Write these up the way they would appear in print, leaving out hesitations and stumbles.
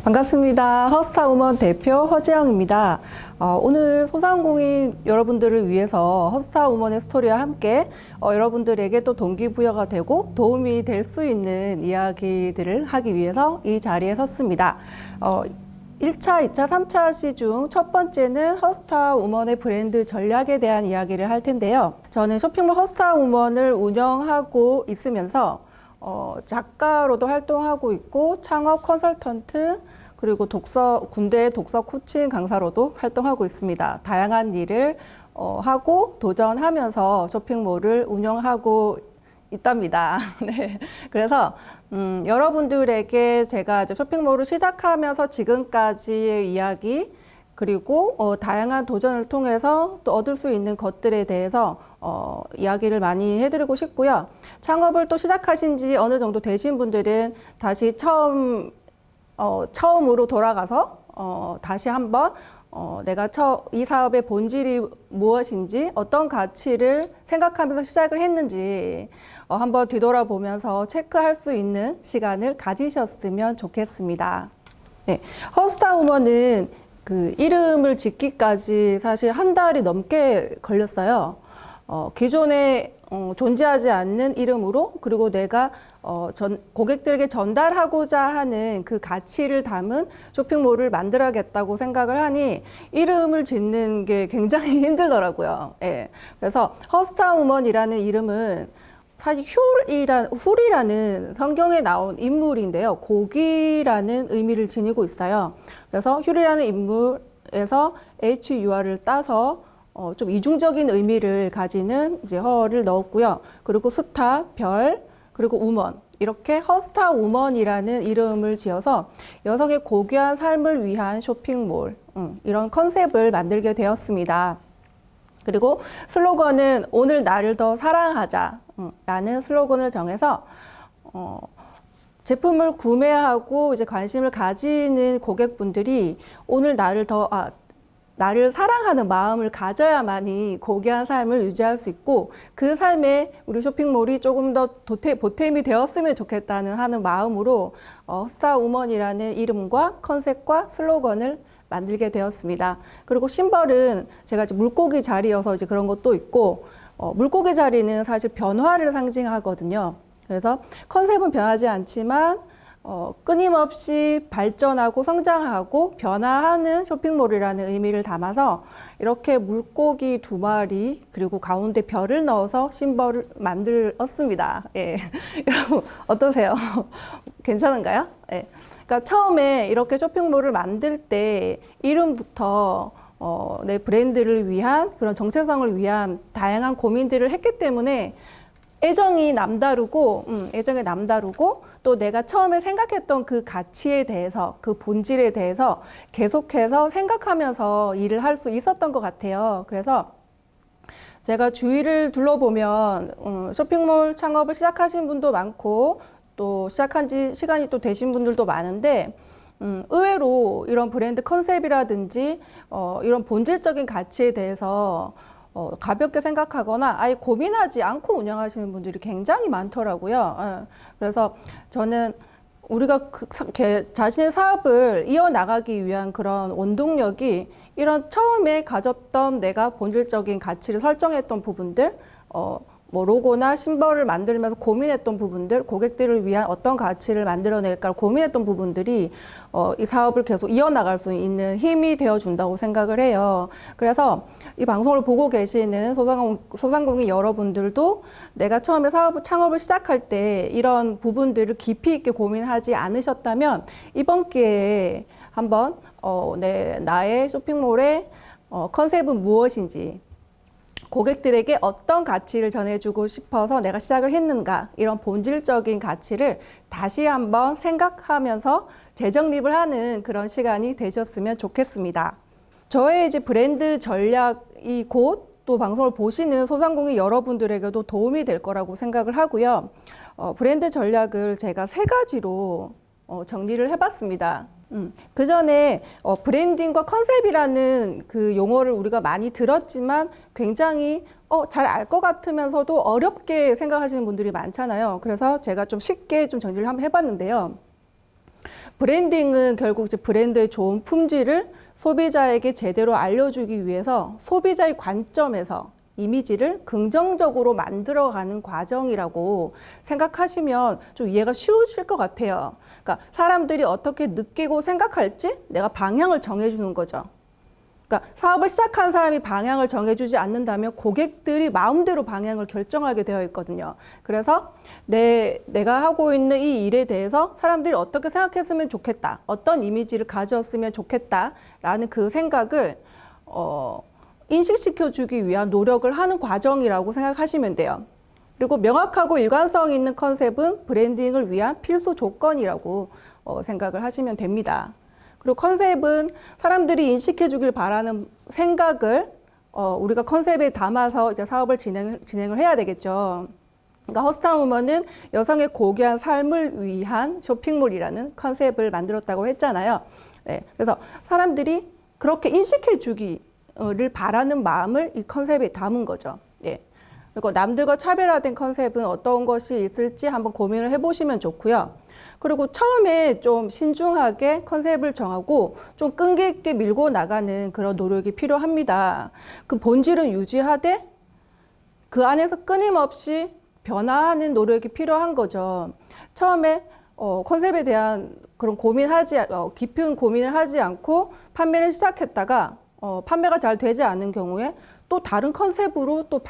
반갑습니다. 허스타우먼 대표 허지영입니다. 오늘 소상공인 여러분들을 위해서 허스타우먼의 스토리와 함께 여러분들에게 또 동기부여가 되고 도움이 될 수 있는 이야기들을 하기 위해서 이 자리에 섰습니다. 1차, 2차, 3차 시 중 첫 번째는 허스타우먼의 브랜드 전략에 대한 이야기를 할 텐데요. 저는 쇼핑몰 허스타우먼을 운영하고 있으면서 작가로도 활동하고 있고 창업 컨설턴트 그리고 군대 독서 코칭 강사로도 활동하고 있습니다. 다양한 일을 하고 도전하면서 쇼핑몰을 운영하고 있답니다. 네. 그래서 여러분들에게 제가 이제 쇼핑몰을 시작하면서 지금까지의 이야기 그리고 다양한 도전을 통해서 또 얻을 수 있는 것들에 대해서 이야기를 많이 해드리고 싶고요. 창업을 또 시작하신 지 어느 정도 되신 분들은 다시 처음으로 돌아가서 다시 한번 내가 이 사업의 본질이 무엇인지 어떤 가치를 생각하면서 시작을 했는지 한번 뒤돌아보면서 체크할 수 있는 시간을 가지셨으면 좋겠습니다. 네, 허스타우먼은 그 이름을 짓기까지 사실 한 달이 넘게 걸렸어요. 기존에 존재하지 않는 이름으로 그리고 내가 고객들에게 전달하고자 하는 그 가치를 담은 쇼핑몰을 만들어야겠다고 생각을 하니 이름을 짓는 게 굉장히 힘들더라고요. 예. 그래서 허스타우먼이라는 이름은 사실 훌이라는 성경에 나온 인물인데요. 고기라는 의미를 지니고 있어요. 그래서 훌이라는 인물에서 HUR을 따서 좀 이중적인 의미를 가지는 이제 허를 넣었고요. 그리고 스타, 별, 그리고 우먼. 이렇게 허스타 우먼이라는 이름을 지어서 여성의 고귀한 삶을 위한 쇼핑몰, 이런 컨셉을 만들게 되었습니다. 그리고 슬로건은 오늘 나를 더 사랑하자 라는 슬로건을 정해서 제품을 구매하고 이제 관심을 가지는 고객분들이 오늘 나를 사랑하는 마음을 가져야만이 고귀한 삶을 유지할 수 있고 그 삶에 우리 쇼핑몰이 조금 더 보탬이 되었으면 좋겠다는 하는 마음으로 허스타우먼이라는 이름과 컨셉과 슬로건을 만들게 되었습니다. 그리고 심벌은 제가 이제 물고기 자리여서 이제 그런 것도 있고 물고기 자리는 사실 변화를 상징하거든요. 그래서 컨셉은 변하지 않지만 끊임없이 발전하고 성장하고 변화하는 쇼핑몰이라는 의미를 담아서 이렇게 물고기 2마리 그리고 가운데 별을 넣어서 심벌을 만들었습니다. 예. 여러분 어떠세요? 괜찮은가요? 예. 그러니까 처음에 이렇게 쇼핑몰을 만들 때 이름부터 내 브랜드를 위한 그런 정체성을 위한 다양한 고민들을 했기 때문에 애정이 남다르고 또 내가 처음에 생각했던 그 가치에 대해서 그 본질에 대해서 계속해서 생각하면서 일을 할 수 있었던 것 같아요. 그래서 제가 주위를 둘러보면 쇼핑몰 창업을 시작하신 분도 많고 또 시작한 지 시간이 또 되신 분들도 많은데 의외로 이런 브랜드 컨셉이라든지 이런 본질적인 가치에 대해서 가볍게 생각하거나 아예 고민하지 않고 운영하시는 분들이 굉장히 많더라고요. 그래서 저는 우리가 자신의 사업을 이어나가기 위한 그런 원동력이 이런 처음에 가졌던 내가 본질적인 가치를 설정했던 부분들, 뭐 로고나 심벌을 만들면서 고민했던 부분들, 고객들을 위한 어떤 가치를 만들어낼까 고민했던 부분들이 이 사업을 계속 이어나갈 수 있는 힘이 되어준다고 생각을 해요. 그래서 이 방송을 보고 계시는 소상공인 여러분들도 내가 처음에 창업을 시작할 때 이런 부분들을 깊이 있게 고민하지 않으셨다면 이번 기회에 한번 나의 쇼핑몰의 컨셉은 무엇인지 고객들에게 어떤 가치를 전해주고 싶어서 내가 시작을 했는가 이런 본질적인 가치를 다시 한번 생각하면서 재정립을 하는 그런 시간이 되셨으면 좋겠습니다. 저의 이제 브랜드 전략이 곧 또 방송을 보시는 소상공인 여러분들에게도 도움이 될 거라고 생각을 하고요. 브랜드 전략을 제가 3가지로 정리를 해봤습니다. 그 전에 브랜딩과 컨셉이라는 그 용어를 우리가 많이 들었지만 굉장히 잘 알 것 같으면서도 어렵게 생각하시는 분들이 많잖아요. 그래서 제가 좀 쉽게 좀 정리를 한번 해봤는데요. 브랜딩은 결국 이제 브랜드의 좋은 품질을 소비자에게 제대로 알려주기 위해서 소비자의 관점에서 이미지를 긍정적으로 만들어가는 과정이라고 생각하시면 좀 이해가 쉬우실 것 같아요. 그러니까 사람들이 어떻게 느끼고 생각할지 내가 방향을 정해주는 거죠. 그러니까 사업을 시작한 사람이 방향을 정해주지 않는다면 고객들이 마음대로 방향을 결정하게 되어 있거든요. 그래서 내가 하고 있는 이 일에 대해서 사람들이 어떻게 생각했으면 좋겠다, 어떤 이미지를 가졌으면 좋겠다라는 그 생각을 인식시켜주기 위한 노력을 하는 과정이라고 생각하시면 돼요. 그리고 명확하고 일관성 있는 컨셉은 브랜딩을 위한 필수 조건이라고 생각을 하시면 됩니다. 그리고 컨셉은 사람들이 인식해 주길 바라는 생각을 우리가 컨셉에 담아서 이제 사업을 진행을 해야 되겠죠. 그러니까 허스타우먼은 여성의 고귀한 삶을 위한 쇼핑몰이라는 컨셉을 만들었다고 했잖아요. 네, 그래서 사람들이 그렇게 인식해 주기를 바라는 마음을 이 컨셉에 담은 거죠. 네. 그리고 남들과 차별화된 컨셉은 어떤 것이 있을지 한번 고민을 해보시면 좋고요. 그리고 처음에 좀 신중하게 컨셉을 정하고 좀 끈기 있게 밀고 나가는 그런 노력이 필요합니다. 그 본질은 유지하되 그 안에서 끊임없이 변화하는 노력이 필요한 거죠. 처음에 컨셉에 대한 그런 깊은 고민을 하지 않고 판매를 시작했다가 판매가 잘 되지 않는 경우에 또 다른 컨셉으로 또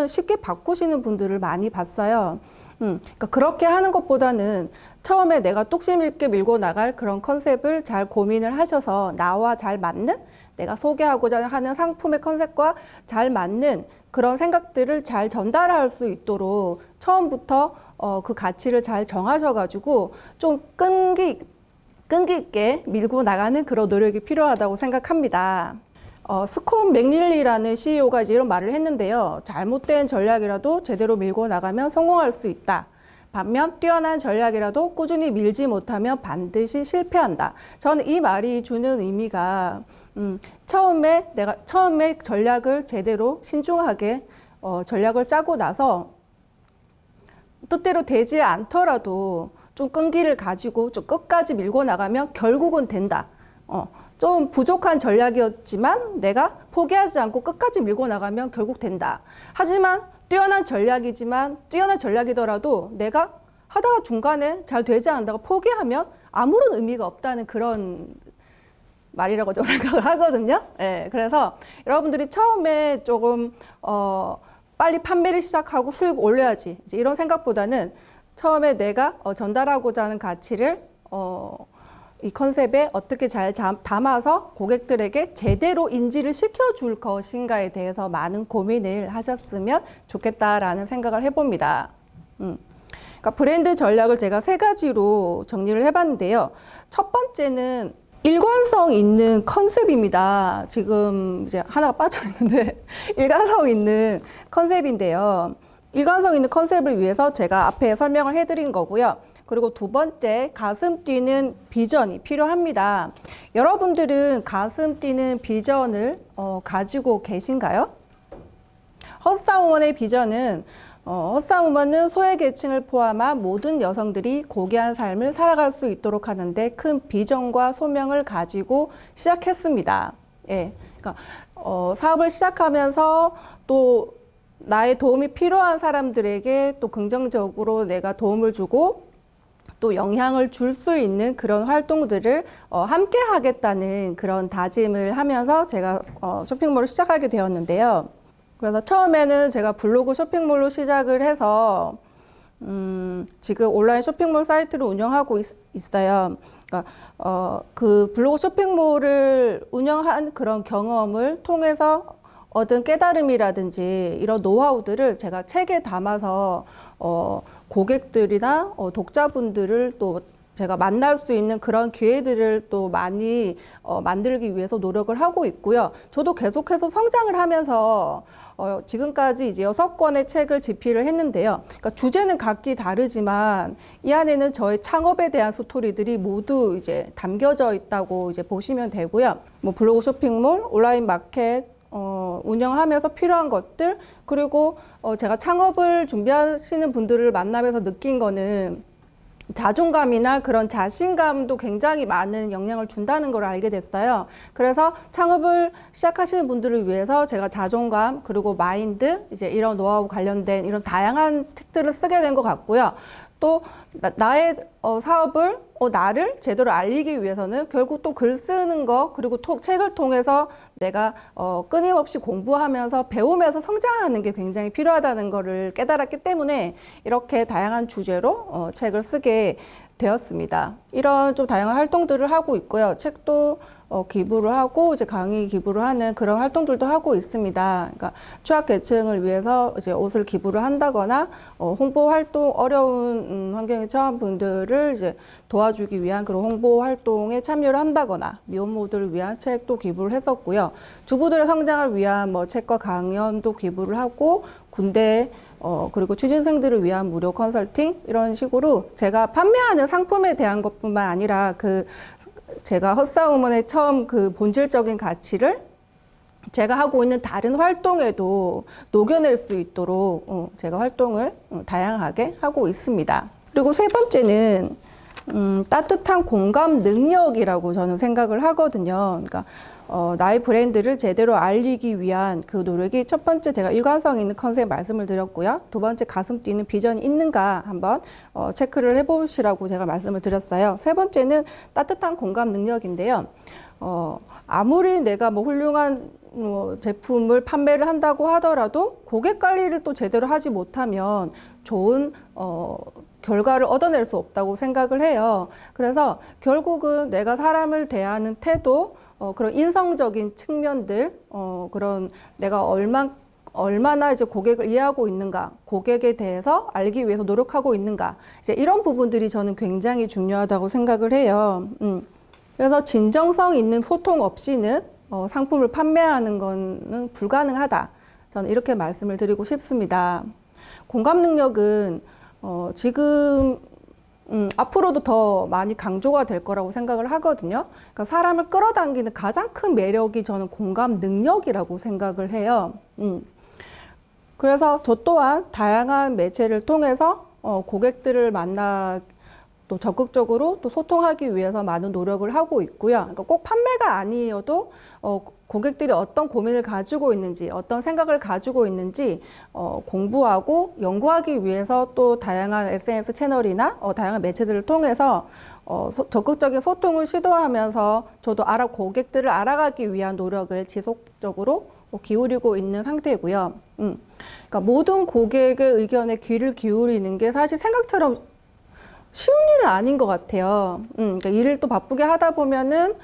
쉽게 바꾸시는 분들을 많이 봤어요. 그러니까 그렇게 하는 것보다는 처음에 내가 뚝심 있게 밀고 나갈 그런 컨셉을 잘 고민을 하셔서 나와 잘 맞는, 내가 소개하고자 하는 상품의 컨셉과 잘 맞는 그런 생각들을 잘 전달할 수 있도록 처음부터 그 가치를 잘 정하셔가지고 좀 끈기 있게 밀고 나가는 그런 노력이 필요하다고 생각합니다. 스콧 맥닐리라는 CEO가 이제 이런 말을 했는데요. 잘못된 전략이라도 제대로 밀고 나가면 성공할 수 있다. 반면 뛰어난 전략이라도 꾸준히 밀지 못하면 반드시 실패한다. 저는 이 말이 주는 의미가 처음에 전략을 제대로 신중하게 전략을 짜고 나서 뜻대로 되지 않더라도 좀 끈기를 가지고 좀 끝까지 밀고 나가면 결국은 된다. 좀 부족한 전략이었지만 내가 포기하지 않고 끝까지 밀고 나가면 결국 된다. 하지만 뛰어난 전략이더라도 내가 하다가 중간에 잘 되지 않다가 포기하면 아무런 의미가 없다는 그런 말이라고 저는 생각을 하거든요. 네, 그래서 여러분들이 처음에 조금 빨리 판매를 시작하고 수익 올려야지 이제 이런 생각보다는 처음에 내가 전달하고자 하는 가치를 이 컨셉에 어떻게 잘 담아서 고객들에게 제대로 인지를 시켜줄 것인가에 대해서 많은 고민을 하셨으면 좋겠다라는 생각을 해봅니다. 그러니까 브랜드 전략을 제가 3가지로 정리를 해봤는데요. 첫 번째는 일관성 있는 컨셉입니다. 지금 이제 하나가 빠져있는데 일관성 있는 컨셉인데요. 일관성 있는 컨셉을 위해서 제가 앞에 설명을 해드린 거고요. 그리고 두 번째, 가슴 뛰는 비전이 필요합니다. 여러분들은 가슴 뛰는 비전을 가지고 계신가요? 허스타우먼의 비전은 허스타우먼은 소외계층을 포함한 모든 여성들이 고귀한 삶을 살아갈 수 있도록 하는데 큰 비전과 소명을 가지고 시작했습니다. 예, 그러니까 사업을 시작하면서 또 나의 도움이 필요한 사람들에게 또 긍정적으로 내가 도움을 주고 또 영향을 줄 수 있는 그런 활동들을 함께 하겠다는 그런 다짐을 하면서 제가 쇼핑몰을 시작하게 되었는데요. 그래서 처음에는 제가 블로그 쇼핑몰로 시작을 해서 지금 온라인 쇼핑몰 사이트를 운영하고 있어요. 그러니까 그 블로그 쇼핑몰을 운영한 그런 경험을 통해서 얻은 깨달음이라든지 이런 노하우들을 제가 책에 담아서 고객들이나 독자분들을 또 제가 만날 수 있는 그런 기회들을 또 많이 만들기 위해서 노력을 하고 있고요. 저도 계속해서 성장을 하면서 지금까지 이제 6권의 책을 집필을 했는데요. 그러니까 주제는 각기 다르지만 이 안에는 저의 창업에 대한 스토리들이 모두 이제 담겨져 있다고 이제 보시면 되고요. 뭐 블로그 쇼핑몰, 온라인 마켓 운영하면서 필요한 것들, 그리고 제가 창업을 준비하시는 분들을 만나면서 느낀 거는 자존감이나 그런 자신감도 굉장히 많은 영향을 준다는 걸 알게 됐어요. 그래서 창업을 시작하시는 분들을 위해서 제가 자존감 그리고 마인드 이제 이런 노하우 관련된 이런 다양한 책들을 쓰게 된 것 같고요. 또 나의 사업을 나를 제대로 알리기 위해서는 결국 또 글 쓰는 거 그리고 책을 통해서 내가 끊임없이 공부하면서 배우면서 성장하는 게 굉장히 필요하다는 거를 깨달았기 때문에 이렇게 다양한 주제로 책을 쓰게 되었습니다. 이런 좀 다양한 활동들을 하고 있고요. 책도 기부를 하고 이제 강의 기부를 하는 그런 활동들도 하고 있습니다. 그러니까 취약 계층을 위해서 이제 옷을 기부를 한다거나 홍보 활동 어려운 환경에 처한 분들을 이제 도와주기 위한 그런 홍보 활동에 참여를 한다거나 미혼모들을 위한 책도 기부를 했었고요. 주부들의 성장을 위한 뭐 책과 강연도 기부를 하고 군대 그리고 취준생들을 위한 무료 컨설팅 이런 식으로 제가 판매하는 상품에 대한 것뿐만 아니라 제가 헛사우먼의 처음 그 본질적인 가치를 제가 하고 있는 다른 활동에도 녹여낼 수 있도록 제가 활동을 다양하게 하고 있습니다. 그리고 세 번째는 따뜻한 공감 능력이라고 저는 생각을 하거든요. 그러니까 나의 브랜드를 제대로 알리기 위한 그 노력이 첫 번째 제가 일관성 있는 컨셉 말씀을 드렸고요. 두 번째 가슴 뛰는 비전이 있는가 한번 체크를 해보시라고 제가 말씀을 드렸어요. 세 번째는 따뜻한 공감 능력인데요. 아무리 내가 뭐 훌륭한 제품을 판매를 한다고 하더라도 고객 관리를 또 제대로 하지 못하면 좋은 결과를 얻어낼 수 없다고 생각을 해요. 그래서 결국은 내가 사람을 대하는 태도 그런 인성적인 측면들, 그런 내가 얼마나 이제 고객을 이해하고 있는가, 고객에 대해서 알기 위해서 노력하고 있는가, 이제 이런 부분들이 저는 굉장히 중요하다고 생각을 해요. 그래서 진정성 있는 소통 없이는 상품을 판매하는 것은 불가능하다. 저는 이렇게 말씀을 드리고 싶습니다. 공감 능력은 지금 앞으로도 더 많이 강조가 될 거라고 생각을 하거든요. 그러니까 사람을 끌어당기는 가장 큰 매력이 저는 공감 능력이라고 생각을 해요. 그래서 저 또한 다양한 매체를 통해서 고객들을 만나 또 적극적으로 또 소통하기 위해서 많은 노력을 하고 있고요. 그러니까 꼭 판매가 아니어도 고객들이 어떤 고민을 가지고 있는지, 어떤 생각을 가지고 있는지 공부하고 연구하기 위해서 또 다양한 SNS 채널이나 다양한 매체들을 통해서 적극적인 소통을 시도하면서 저도 고객들을 알아가기 위한 노력을 지속적으로 기울이고 있는 상태고요. 그러니까 모든 고객의 의견에 귀를 기울이는 게 사실 생각처럼 쉬운 일은 아닌 것 같아요. 그러니까 일을 또 바쁘게 하다 보면은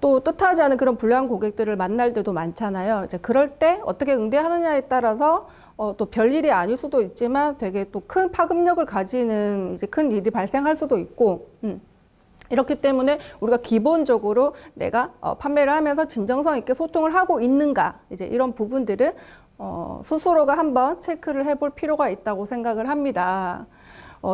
또 뜻하지 않은 그런 불량한 고객들을 만날 때도 많잖아요. 이제 그럴 때 어떻게 응대하느냐에 따라서 또 별일이 아닐 수도 있지만 되게 또 큰 파급력을 가지는 이제 큰 일이 발생할 수도 있고, 이렇기 때문에 우리가 기본적으로 내가 판매를 하면서 진정성 있게 소통을 하고 있는가, 이제 이런 부분들은 스스로가 한번 체크를 해볼 필요가 있다고 생각을 합니다.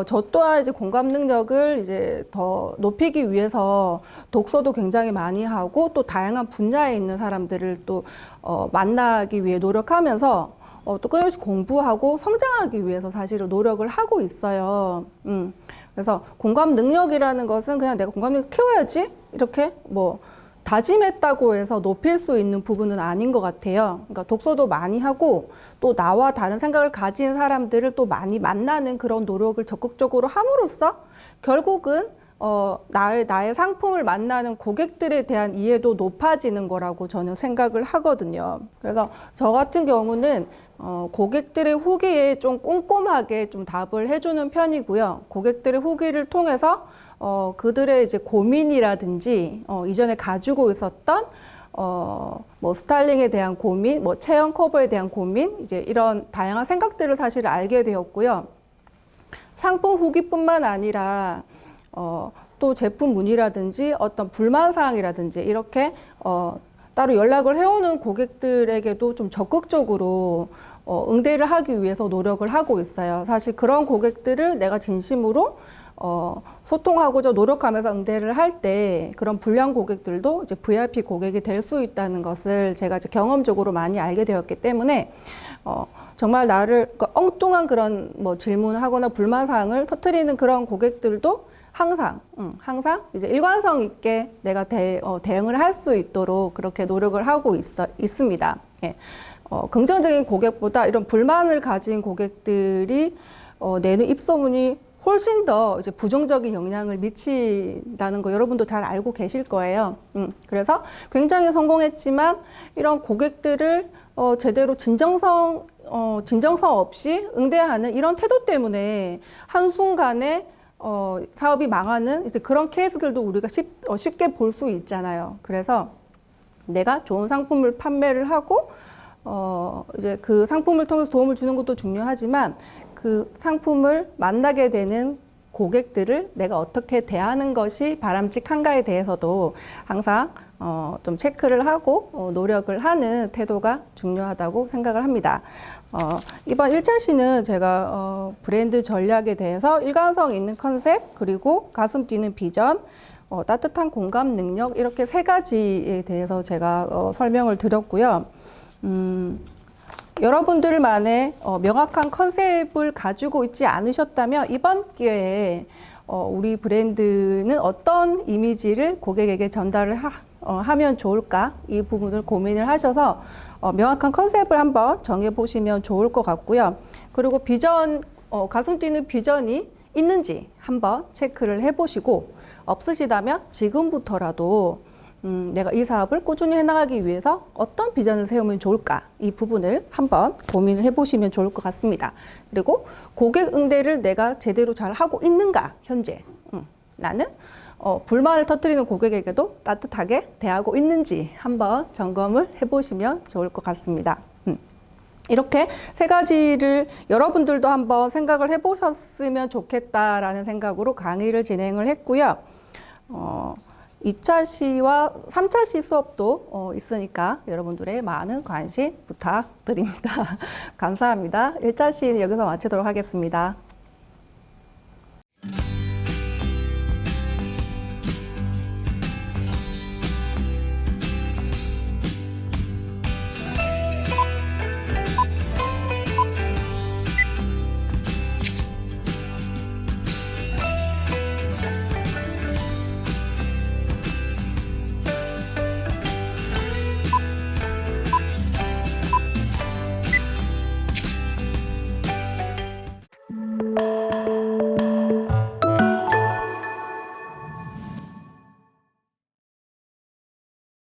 저 또한 이제 공감 능력을 이제 더 높이기 위해서 독서도 굉장히 많이 하고 또 다양한 분야에 있는 사람들을 또 만나기 위해 노력하면서 또 끊임없이 공부하고 성장하기 위해서 사실은 노력을 하고 있어요. 그래서 공감 능력이라는 것은 그냥 내가 공감 능력 키워야지 이렇게 뭐 다짐했다고 해서 높일 수 있는 부분은 아닌 것 같아요. 그러니까 독서도 많이 하고 또 나와 다른 생각을 가진 사람들을 또 많이 만나는 그런 노력을 적극적으로 함으로써 결국은 나의 상품을 만나는 고객들에 대한 이해도 높아지는 거라고 저는 생각을 하거든요. 그래서 저 같은 경우는 고객들의 후기에 좀 꼼꼼하게 좀 답을 해주는 편이고요. 고객들의 후기를 통해서 그들의 이제 고민이라든지 이전에 가지고 있었던 뭐 스타일링에 대한 고민, 뭐 체형 커버에 대한 고민, 이제 이런 다양한 생각들을 사실 알게 되었고요. 상품 후기뿐만 아니라 또 제품 문의라든지 어떤 불만 사항이라든지 이렇게 따로 연락을 해오는 고객들에게도 좀 적극적으로 응대를 하기 위해서 노력을 하고 있어요. 사실 그런 고객들을 내가 진심으로 소통하고자 노력하면서 응대를 할 때 그런 불량 고객들도 이제 VIP 고객이 될 수 있다는 것을 제가 이제 경험적으로 많이 알게 되었기 때문에 정말 나를 엉뚱한 그런 뭐 질문하거나 불만사항을 터뜨리는 그런 고객들도 항상 이제 일관성 있게 내가 대응을 할 수 있도록 그렇게 노력을 하고 있습니다. 예. 긍정적인 고객보다 이런 불만을 가진 고객들이 내는 입소문이 훨씬 더 이제 부정적인 영향을 미친다는 거 여러분도 잘 알고 계실 거예요. 그래서 굉장히 성공했지만 이런 고객들을 제대로 진정성 없이 응대하는 이런 태도 때문에 한순간에 사업이 망하는 이제 그런 케이스들도 우리가 쉽게 볼 수 있잖아요. 그래서 내가 좋은 상품을 판매를 하고 이제 그 상품을 통해서 도움을 주는 것도 중요하지만 그 상품을 만나게 되는 고객들을 내가 어떻게 대하는 것이 바람직한가에 대해서도 항상 좀 체크를 하고 노력을 하는 태도가 중요하다고 생각을 합니다. 이번 1차 시는 제가 브랜드 전략에 대해서 일관성 있는 컨셉, 그리고 가슴 뛰는 비전, 따뜻한 공감 능력, 이렇게 세 가지에 대해서 제가 설명을 드렸고요. 여러분들만의 명확한 컨셉을 가지고 있지 않으셨다면 이번 기회에 우리 브랜드는 어떤 이미지를 고객에게 전달을 하면 좋을까, 이 부분을 고민을 하셔서 명확한 컨셉을 한번 정해보시면 좋을 것 같고요. 그리고 비전, 가슴 뛰는 비전이 있는지 한번 체크를 해보시고, 없으시다면 지금부터라도 내가 이 사업을 꾸준히 해나가기 위해서 어떤 비전을 세우면 좋을까, 이 부분을 한번 고민을 해보시면 좋을 것 같습니다. 그리고 고객 응대를 내가 제대로 잘 하고 있는가, 현재 나는 불만을 터뜨리는 고객에게도 따뜻하게 대하고 있는지 한번 점검을 해보시면 좋을 것 같습니다. 이렇게 세 가지를 여러분들도 한번 생각을 해보셨으면 좋겠다라는 생각으로 강의를 진행을 했고요. 2차 시와 3차 시 수업도 있으니까 여러분들의 많은 관심 부탁드립니다. 감사합니다. 1차 시는 여기서 마치도록 하겠습니다.